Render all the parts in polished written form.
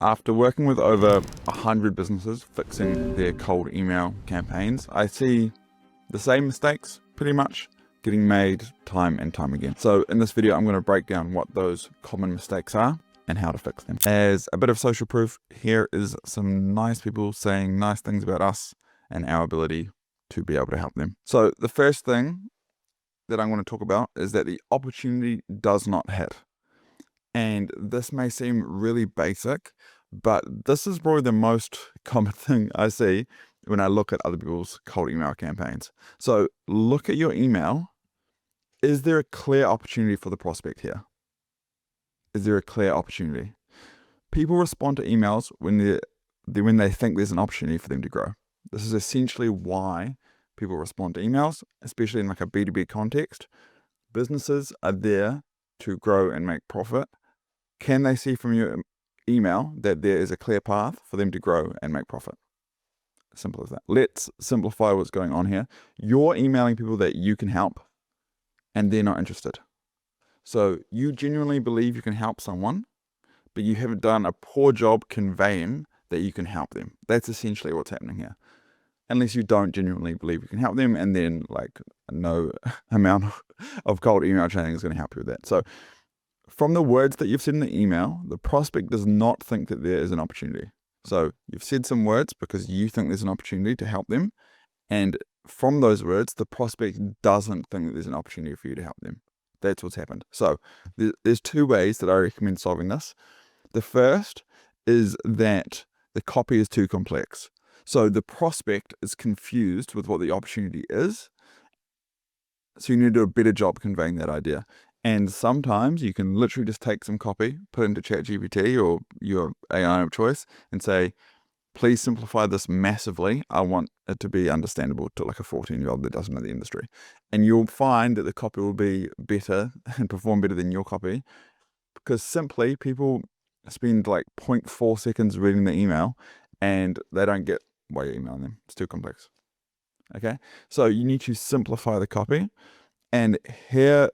After working with over 100 businesses fixing their cold email campaigns, I see the same mistakes pretty much getting made time and time again. So in this video, I'm going to break down what those common mistakes are and how to fix them. As a bit of social proof, here is some nice people saying nice things about us and our ability to be able to help them. So the first thing that I'm going to talk about is that the opportunity does not hit. And this may seem really basic, but this is probably the most common thing I see when I look at other people's cold email campaigns. So look at your email. Is there a clear opportunity for the prospect here? Is there a clear opportunity? People respond to emails when they think there's an opportunity for them to grow. This is essentially why people respond to emails, especially in like a B2B context. Businesses are there to grow and make profit. Can they see from your email that there is a clear path for them to grow and make profit? Simple as that. Let's simplify what's going on here. You're emailing people that you can help and they're not interested. So you genuinely believe you can help someone, but you haven't done a poor job conveying that you can help them. That's essentially what's happening here. Unless you don't genuinely believe you can help them, and then like no amount of cold email training is going to help you with that. So from the words that you've said in the email, the prospect does not think that there is an opportunity. So you've said some words because you think there's an opportunity to help them. And from those words, the prospect doesn't think that there's an opportunity for you to help them. That's what's happened. So there's two ways that I recommend solving this. The first is that the copy is too complex. So the prospect is confused with what the opportunity is. So you need to do a better job conveying that idea. And sometimes you can literally just take some copy, put it into ChatGPT or your AI of choice and say, please simplify this massively. I want it to be understandable to like a 14-year-old that doesn't know the industry. And you'll find that the copy will be better and perform better than your copy, because simply people spend like 0.4 seconds reading the email and they don't get why you're emailing them. It's too complex. Okay, so you need to simplify the copy. And here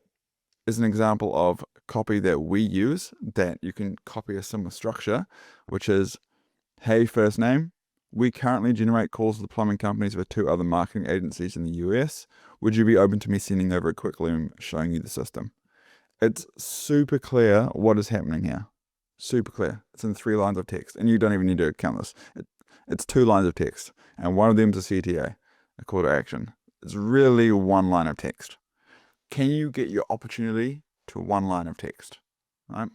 is an example of copy that we use that you can copy a similar structure, which is, hey, first name, we currently generate calls with plumbing companies with 2 other marketing agencies in the US. Would you be open to me sending over a quick link showing you the system? It's super clear what is happening here. Super clear. It's in 3 lines of text, and you don't even need to count this. It's 2 lines of text, and one of them is a CTA, a call to action. It's really 1 line of text. Can you get your opportunity to 1 line of text? Right?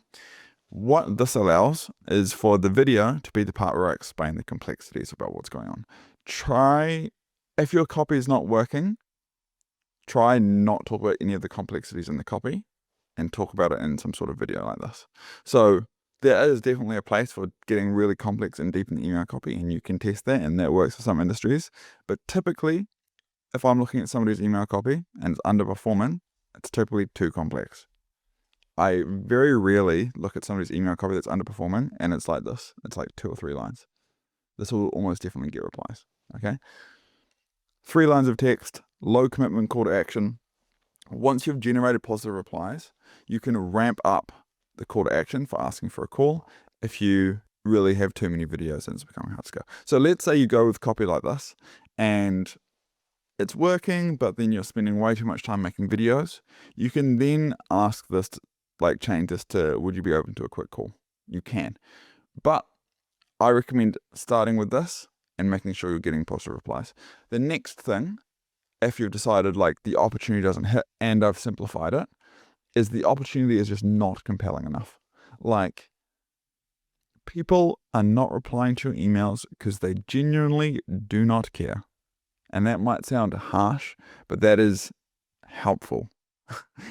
What this allows is for the video to be the part where I explain the complexities about what's going on. If your copy is not working, try not talk about any of the complexities in the copy and talk about it in some sort of video like this. So there is definitely a place for getting really complex and deep in the email copy, and you can test that, and that works for some industries. But typically, if I'm looking at somebody's email copy and it's underperforming, it's typically too complex. I very rarely look at somebody's email copy that's underperforming and it's like this. It's like 2 or 3 lines. This will almost definitely get replies. Okay. 3 lines of text, low commitment call to action. Once you've generated positive replies, you can ramp up the call to action for asking for a call if you really have too many videos and it's becoming hard to scale. So let's say you go with copy like this and it's working, but then you're spending way too much time making videos. You can then ask this, change this to, would you be open to a quick call? You can. But I recommend starting with this and making sure you're getting positive replies. The next thing, if you've decided the opportunity doesn't hit and I've simplified it, is the opportunity is just not compelling enough. People are not replying to your emails because they genuinely do not care. And that might sound harsh, but that is helpful.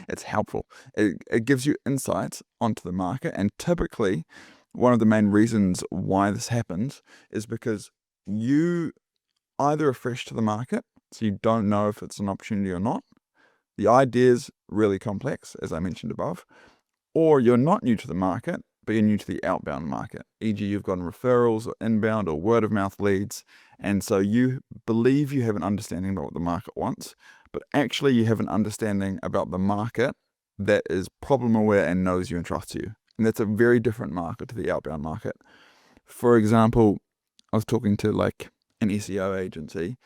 It's helpful. It gives you insights onto the market. And typically, one of the main reasons why this happens is because you either are fresh to the market, so you don't know if it's an opportunity or not. The idea is really complex, as I mentioned above. Or you're not new to the market, but you're new to the outbound market. E.g., you've gotten referrals or inbound or word of mouth leads. And so you believe you have an understanding about what the market wants, but actually you have an understanding about the market that is problem aware and knows you and trusts you. And that's a very different market to the outbound market. For example, I was talking to like an SEO agency,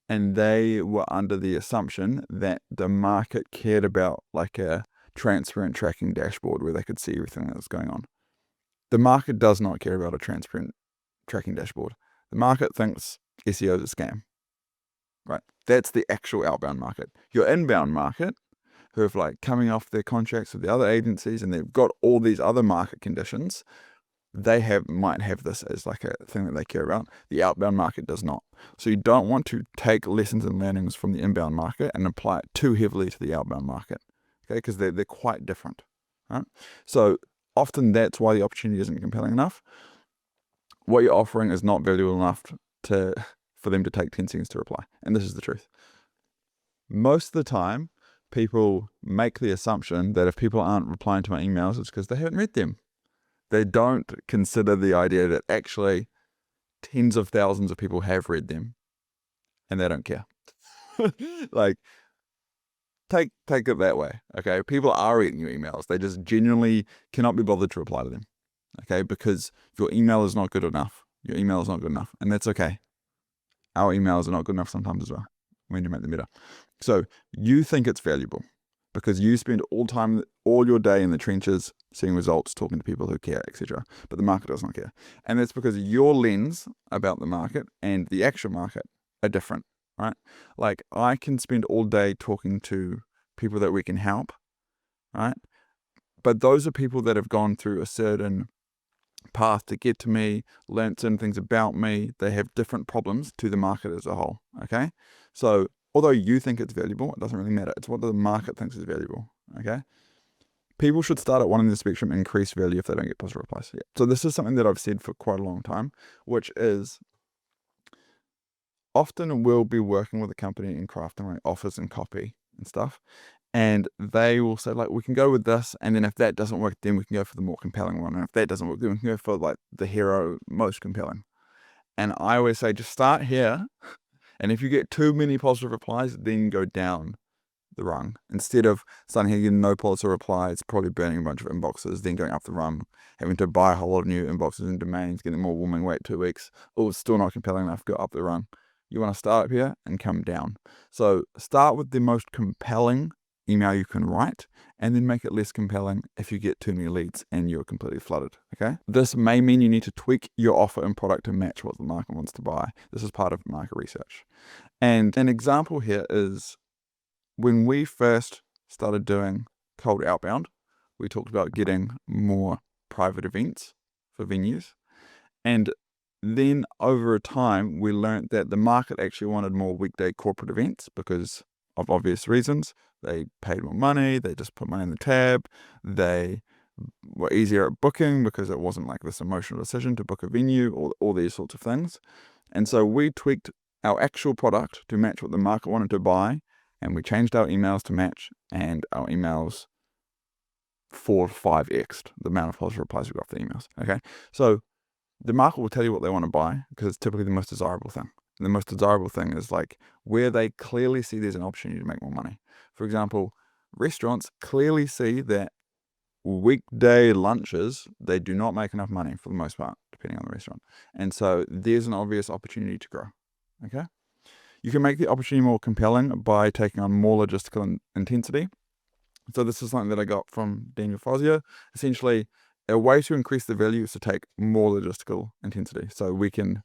and they were under the assumption that the market cared about like a transparent tracking dashboard where they could see everything that was going on. The market does not care about a transparent tracking dashboard. The market thinks SEO is a scam, right? That's the actual outbound market. Your inbound market, who have like coming off their contracts with the other agencies and they've got all these other market conditions, they might have this as like a thing that they care about. The outbound market does not. So you don't want to take lessons and learnings from the inbound market and apply it too heavily to the outbound market, okay? Because they're quite different, right? So often that's why the opportunity isn't compelling enough. What you're offering is not valuable enough for them to take 10 seconds to reply. And this is the truth. Most of the time, people make the assumption that if people aren't replying to my emails, it's because they haven't read them. They don't consider the idea that actually tens of thousands of people have read them and they don't care. Like, take it that way, okay? People are reading your emails. They just genuinely cannot be bothered to reply to them, okay? Because your email is not good enough. Your email is not good enough, and that's okay. Our emails are not good enough sometimes as well. We need to make them better. So you think it's valuable because you spend all your day in the trenches, seeing results, talking to people who care, etc. But the market does not care. And that's because your lens about the market and the actual market are different, right? Like, I can spend all day talking to people that we can help, right? But those are people that have gone through a certain path to get to me, learned certain things about me. They have different problems to the market as a whole, okay? So although you think it's valuable, it doesn't really matter. It's what the market thinks is valuable, okay? People should start at one end of the spectrum and increase value if they don't get positive replies. Yeah. So this is something that I've said for quite a long time, which is often we'll be working with a company and crafting like offers and copy and stuff. And they will say, like, we can go with this, and then if that doesn't work, then we can go for the more compelling one. And if that doesn't work, then we can go for like the hero most compelling. And I always say, just start here. And if you get too many positive replies, then go down the rung. Instead of starting here getting no positive replies, probably burning a bunch of inboxes, then going up the rung, having to buy a whole lot of new inboxes and domains, getting more warming, wait 2 weeks. Oh, it's still not compelling enough, go up the rung. You want to start up here and come down. So start with the most compelling email you can write, and then make it less compelling if you get too many leads and you're completely flooded, okay? This may mean you need to tweak your offer and product to match what the market wants to buy. This is part of market research. And an example here is when we first started doing cold outbound, we talked about getting more private events for venues. And then over time, we learned that the market actually wanted more weekday corporate events because of obvious reasons. They paid more money, they just put money in the tab, they were easier at booking because it wasn't like this emotional decision to book a venue, all these sorts of things. And so we tweaked our actual product to match what the market wanted to buy, and we changed our emails to match, and our emails 4 or 5x'd the amount of positive replies we got for the emails, okay? So the market will tell you what they want to buy because it's typically the most desirable thing. And the most desirable thing is like where they clearly see there's an opportunity to make more money. For example, restaurants clearly see that weekday lunches, they do not make enough money for the most part, depending on the restaurant. And so there's an obvious opportunity to grow, okay? You can make the opportunity more compelling by taking on more logistical intensity. So this is something that I got from Daniel Fazio. Essentially, a way to increase the value is to take more logistical intensity. So we can,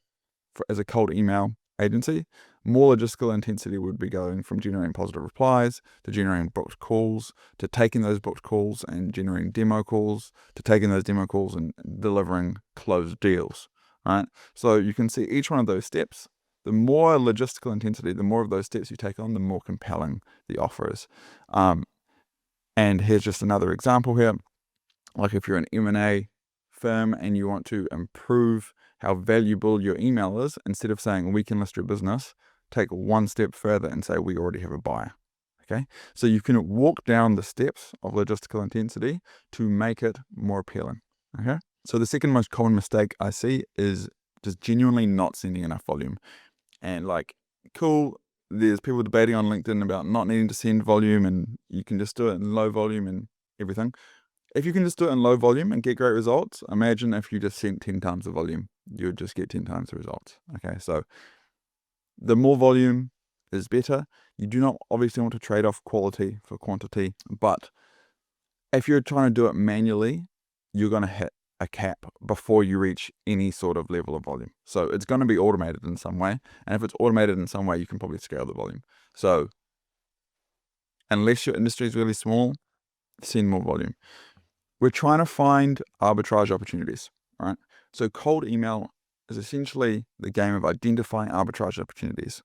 as a cold email agency, more logistical intensity would be going from generating positive replies to generating booked calls, to taking those booked calls and generating demo calls, to taking those demo calls and delivering closed deals, right? So you can see each one of those steps. The more logistical intensity, the more of those steps you take on, the more compelling the offer is. And here's just another example here. Like if you're an M&A firm and you want to improve how valuable your email is, instead of saying we can list your business, take one step further and say we already have a buyer. Okay, so you can walk down the steps of logistical intensity to make it more appealing. Okay, so the second most common mistake I see is just genuinely not sending enough volume. And like, cool, there's people debating on LinkedIn about not needing to send volume and you can just do it in low volume and everything. If you can just do it in low volume and get great results, imagine if you just sent 10 times the volume, you would just get 10 times the results. Okay, so the more volume is better. You do not obviously want to trade off quality for quantity, but if you're trying to do it manually, you're going to hit a cap before you reach any sort of level of volume. So it's going to be automated in some way. And if it's automated in some way, you can probably scale the volume. So unless your industry is really small, send more volume. We're trying to find arbitrage opportunities, right? So cold email is essentially the game of identifying arbitrage opportunities.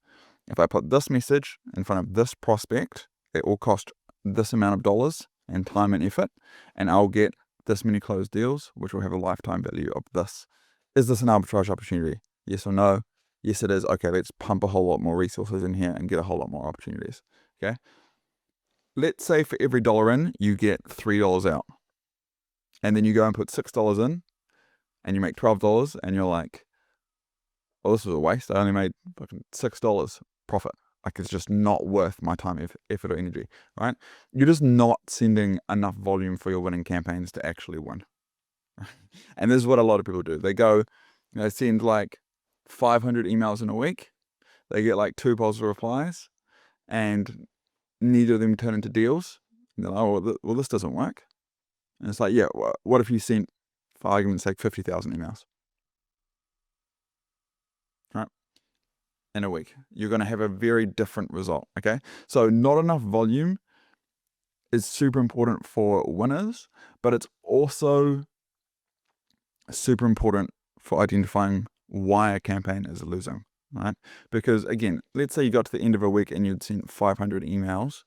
If I put this message in front of this prospect, it will cost this amount of dollars and time and effort, and I'll get this many closed deals, which will have a lifetime value of this. Is this an arbitrage opportunity? Yes or no? Yes, it is. Okay, let's pump a whole lot more resources in here and get a whole lot more opportunities. Okay. Let's say for every dollar in, you get $3 out. And then you go and put $6 in and you make $12 and you're like, well, this was a waste. I only made fucking $6 profit. Like, it's just not worth my time, effort, or energy, right? You're just not sending enough volume for your winning campaigns to actually win. And this is what a lot of people do. They go, they send like 500 emails in a week. They get like 2 positive replies and neither of them turn into deals. And they're like, oh, well, this doesn't work. And it's like, yeah, what if you sent, for argument's sake, 50,000 emails? Right? In a week, you're going to have a very different result. Okay, so not enough volume is super important for winners, but it's also super important for identifying why a campaign is losing, right? Because again, let's say you got to the end of a week and you'd sent 500 emails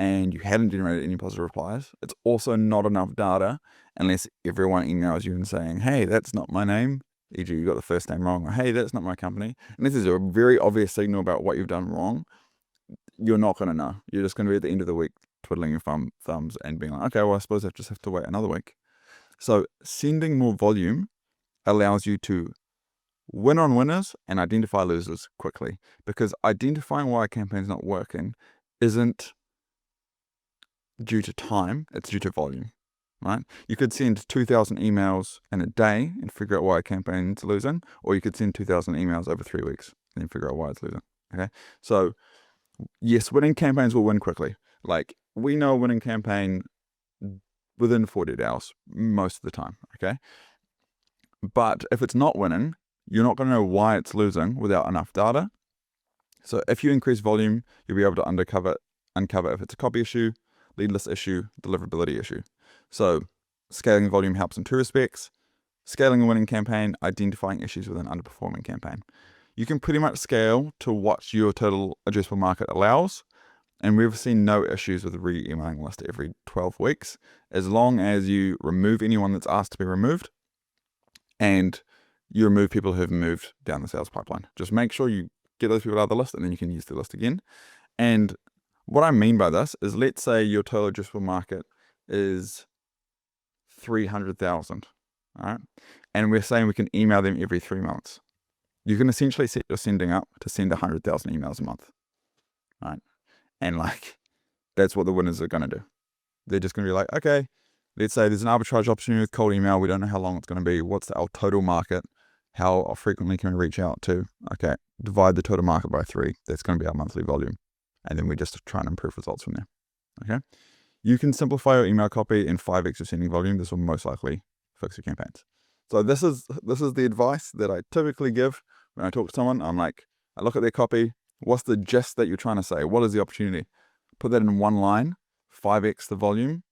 and you hadn't generated any positive replies. It's also not enough data unless everyone emails you and saying, hey, that's not my name. E.g., you got the first name wrong, or hey, that's not my company. And this is a very obvious signal about what you've done wrong. You're not going to know. You're just going to be at the end of the week twiddling your thumbs and being like, okay, well, I suppose I just have to wait another week. So sending more volume allows you to win on winners and identify losers quickly, because identifying why a campaign's not working isn't due to time, it's due to volume. Right? You could send 2,000 emails in a day and figure out why a campaign's losing, or you could send 2,000 emails over 3 weeks and then figure out why it's losing. Okay, so yes, winning campaigns will win quickly. Like, we know a winning campaign within 48 hours most of the time. Okay, but if it's not winning, you're not going to know why it's losing without enough data. So if you increase volume, you'll be able to uncover if it's a copy issue, lead list issue, deliverability issue. So scaling volume helps in 2 respects: scaling a winning campaign, identifying issues with an underperforming campaign. You can pretty much scale to what your total addressable market allows, and we've seen no issues with re-emailing list every 12 weeks, as long as you remove anyone that's asked to be removed and you remove people who have moved down the sales pipeline. Just make sure you get those people out of the list and then you can use the list again. And what I mean by this is, let's say your total addressable market is 300,000, all right? And we're saying we can email them every 3 months. You can essentially set your sending up to send 100,000 emails a month, right? And like, that's what the winners are going to do. They're just going to be like, okay, let's say there's an arbitrage opportunity with cold email. We don't know how long it's going to be. What's our total market? How frequently can we reach out to? Okay, divide the total market by 3. That's going to be our monthly volume. And then we just try and improve results from there. Okay. You can simplify your email copy and 5x your sending volume. This will most likely fix your campaigns. So this is the advice that I typically give when I talk to someone. I'm like, I look at their copy. What's the gist that you're trying to say? What is the opportunity? Put that in one line, 5x the volume.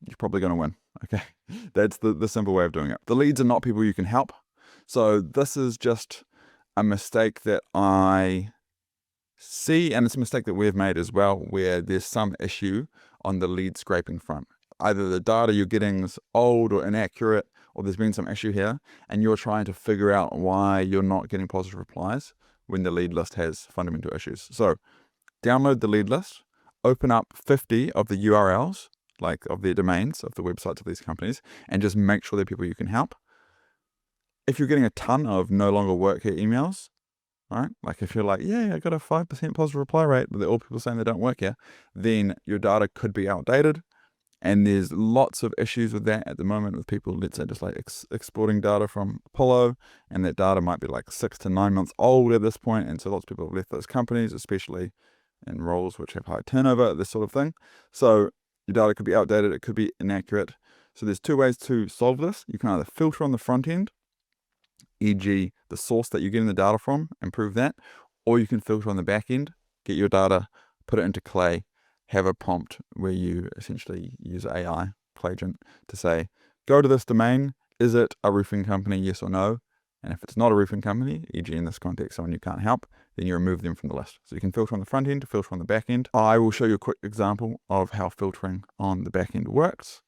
You're probably going to win. Okay. That's the simple way of doing it. The leads are not people you can help. So this is just a mistake that I see, and it's a mistake that we've made as well, where there's some issue on the lead scraping front. Either the data you're getting is old or inaccurate, or there's been some issue here, and you're trying to figure out why you're not getting positive replies when the lead list has fundamental issues. So download the lead list, open up 50 of the URLs, like of their domains, of the websites of these companies, and just make sure they're people you can help. If you're getting a ton of no longer work here emails, right? Like if you're like, yeah, I got a 5% positive reply rate, but they're all people saying they don't work here, then your data could be outdated And there's lots of issues with that at the moment with people, let's say, just like exporting data from Apollo, and that data might be like 6 to 9 months old at this point, and so lots of people have left those companies, especially in roles which have high turnover, this sort of thing. So your data could be outdated, it could be inaccurate. So there's two ways to solve this. You can either filter on the front end, e.g. the source that you're getting the data from, improve that, or you can filter on the back end, get your data, put it into Clay, have a prompt where you essentially use AI, Clayagent, to say, go to this domain, is it a roofing company, yes or no? And if it's not a roofing company, e.g. in this context, someone you can't help, then you remove them from the list. So you can filter on the front end, filter on the back end. I will show you a quick example of how filtering on the back end works.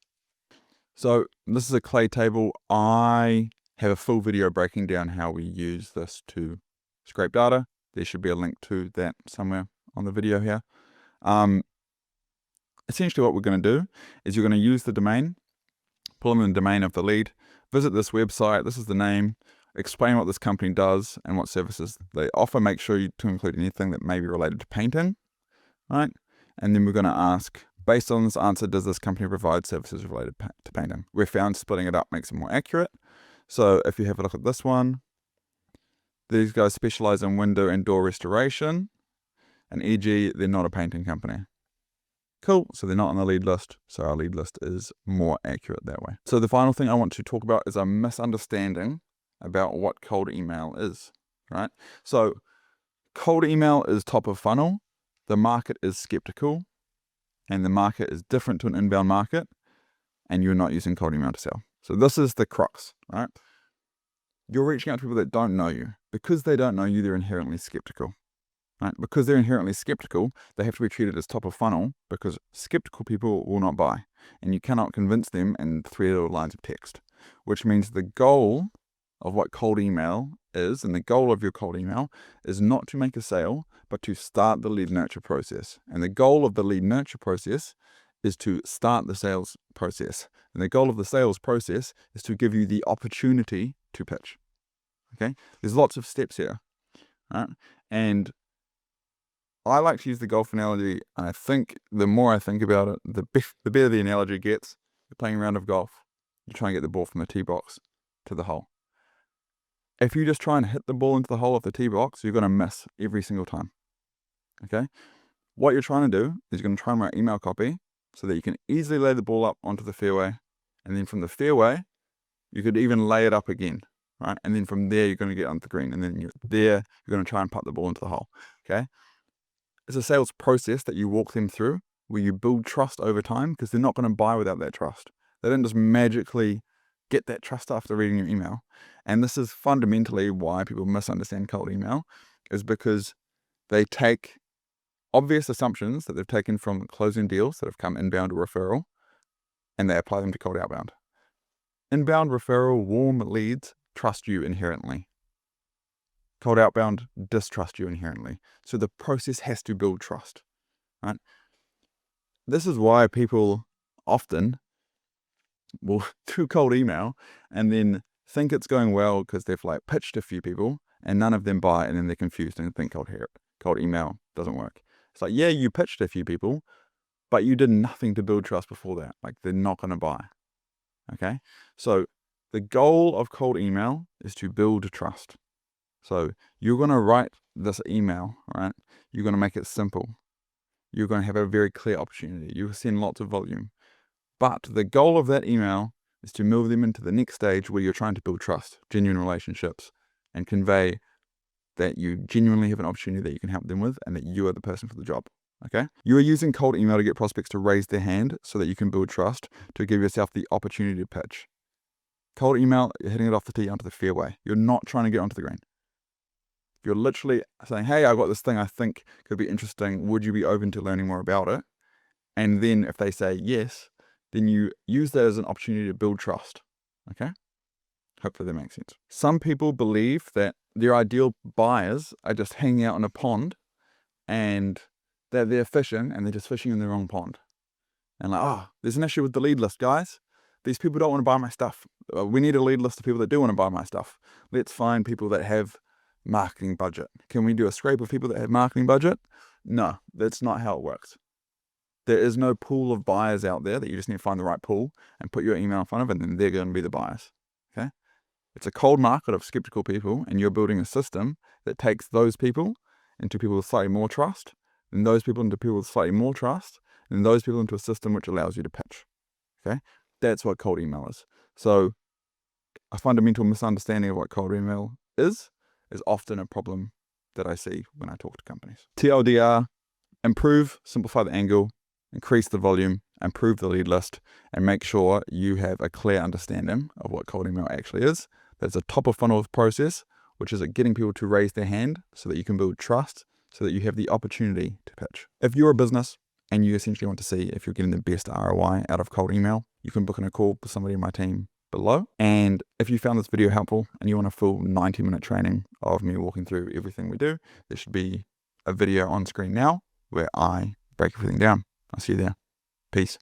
So this is a Clay table. I have a full video breaking down how we use this to scrape data. There should be a link to that somewhere on the video here. Essentially what we're going to do is you're going to use the domain, pull in the domain of the lead, visit this website, this is the name, explain what this company does and what services they offer. Make sure to include anything that may be related to painting, right? And then we're going to ask, based on this answer, does this company provide services related to painting? We found splitting it up makes it more accurate. So if you have a look at this one, these guys specialize in window and door restoration, and e.g. they're not a painting company. Cool, so they're not on the lead list, so our lead list is more accurate that way. So the final thing I want to talk about is a misunderstanding about what cold email is, right? So cold email is top of funnel, the market is skeptical, and the market is different to an inbound market, and you're not using cold email to sell. So this is the crux, right? You're reaching out to people that don't know you. Because they don't know you, they're inherently skeptical. Right? Because they're inherently skeptical, they have to be treated as top of funnel, because skeptical people will not buy. And you cannot convince them in 3 little lines of text, which means the goal of what cold email is, and the goal of your cold email is not to make a sale, but to start the lead nurture process. And the goal of the lead nurture process is to start the sales process. And the goal of the sales process is to give you the opportunity to pitch. Okay? There's lots of steps here, right? And I like to use the golf analogy, and I think the more I think about it, the better the analogy gets. You're playing a round of golf. You try and get the ball from the tee box to the hole. If you just try and hit the ball into the hole of the tee box, you're going to miss every single time. Okay? What you're trying to do is you're going to try and write email copy so that you can easily lay the ball up onto the fairway. And then from the fairway, you could even lay it up again, right? And then from there, you're going to get onto the green. And then you're going to try and putt the ball into the hole. Okay? It's a sales process that you walk them through where you build trust over time, because they're not going to buy without that trust. They don't just magically get that trust after reading your email. And this is fundamentally why people misunderstand cold email, is because they take obvious assumptions that they've taken from closing deals that have come inbound or referral, and they apply them to cold outbound. Inbound referral, warm leads trust you inherently. Cold outbound distrust you inherently. So the process has to build trust, right? This is why people often will do cold email and then think it's going well because they've like pitched a few people and none of them buy, and then they're confused and think cold email doesn't work. It's like, yeah, you pitched a few people, but you did nothing to build trust before that. Like, they're not going to buy. Okay? So the goal of cold email is to build trust. So you're going to write this email, right? You're going to make it simple. You're going to have a very clear opportunity. You'll send lots of volume. But the goal of that email is to move them into the next stage where you're trying to build trust, genuine relationships, and convey that you genuinely have an opportunity that you can help them with and that you are the person for the job. Okay? You are using cold email to get prospects to raise their hand so that you can build trust, to give yourself the opportunity to pitch. Cold email, you're hitting it off the tee onto the fairway. You're not trying to get onto the green. You're literally saying, hey, I've got this thing I think could be interesting. Would you be open to learning more about it? And then if they say yes, then you use that as an opportunity to build trust. Okay? Hopefully that makes sense. Some people believe that their ideal buyers are just hanging out in a pond and that they're fishing and they're just fishing in the wrong pond. And like, oh, there's an issue with the lead list, guys. These people don't want to buy my stuff. We need a lead list of people that do want to buy my stuff. Let's find people that have marketing budget. Can we do a scrape of people that have marketing budget? No, that's not how it works. There is no pool of buyers out there that you just need to find the right pool and put your email in front of, and then they're going to be the buyers. Okay? It's a cold market of skeptical people, and you're building a system that takes those people into people with slightly more trust, and those people into people with slightly more trust, and those people into a system which allows you to pitch. Okay? That's what cold email is. So a fundamental misunderstanding of what cold email is often a problem that I see when I talk to companies. TLDR, improve, simplify the angle, increase the volume, improve the lead list, and make sure you have a clear understanding of what cold email actually is. That's a top of funnel process, which is getting people to raise their hand so that you can build trust, so that you have the opportunity to pitch. If you're a business and you essentially want to see if you're getting the best ROI out of cold email, you can book in a call with somebody in my team below. And if you found this video helpful and you want a full 90-minute training of me walking through everything we do, there should be a video on screen now where I break everything down. I'll see you there. Peace.